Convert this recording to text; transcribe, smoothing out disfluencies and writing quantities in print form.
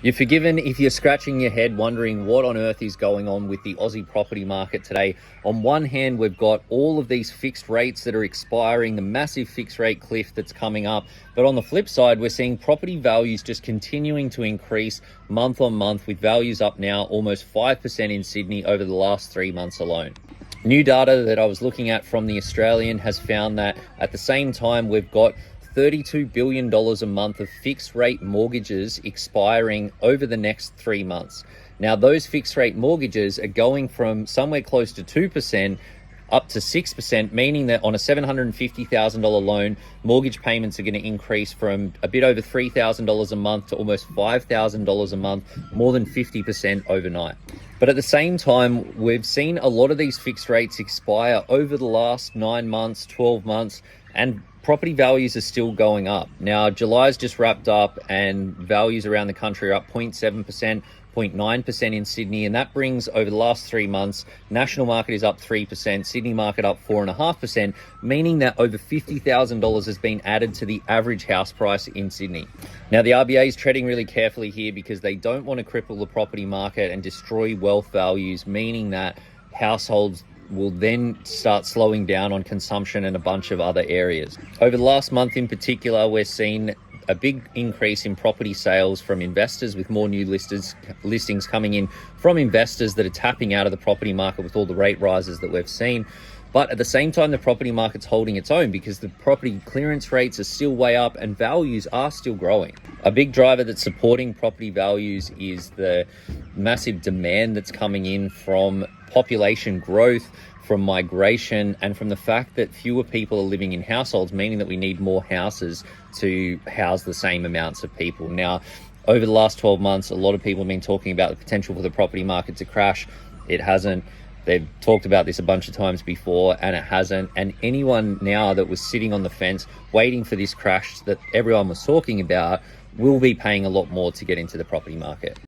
You're forgiven if you're scratching your head wondering what on earth is going on with the Aussie property market today. On one hand, we've got all of these fixed rates that are expiring, the massive fixed rate cliff that's coming up. But on the flip side, we're seeing property values just continuing to increase month on month, with values up now almost 5% in Sydney over the last 3 months alone. New data that I was looking at from the Australian has found that at the same time, we've got $32 billion a month of fixed rate mortgages expiring over the next 3 months. Now, those fixed rate mortgages are going from somewhere close to 2% up to 6%, meaning that on a $750,000 loan, mortgage payments are going to increase from a bit over $3,000 a month to almost $5,000 a month, more than 50% overnight. But at the same time, we've seen a lot of these fixed rates expire over the last 9 months, 12 months, and property values are still going up. Now, July's just wrapped up and values around the country are up 0.7%, 0.9% in Sydney, and that brings, over the last 3 months, national market is up 3%, Sydney market up 4.5%, meaning that over $50,000 has been added to the average house price in Sydney. Now, the RBA is treading really carefully here because they don't want to cripple the property market and destroy wealth values, meaning that households will then start slowing down on consumption in a bunch of other areas. Over the last month in particular, we're seeing a big increase in property sales from investors, with more new listings coming in from investors that are tapping out of the property market with all the rate rises that we've seen. But at the same time, the property market's holding its own because the property clearance rates are still way up and values are still growing. A big driver that's supporting property values is the massive demand that's coming in from population growth, from migration, and from the fact that fewer people are living in households, meaning that we need more houses to house the same amounts of people. Now, over the last 12 months, a lot of people have been talking about the potential for the property market to crash. It hasn't. They've talked about this a bunch of times before, and it hasn't. And anyone now that was sitting on the fence waiting for this crash that everyone was talking about will be paying a lot more to get into the property market.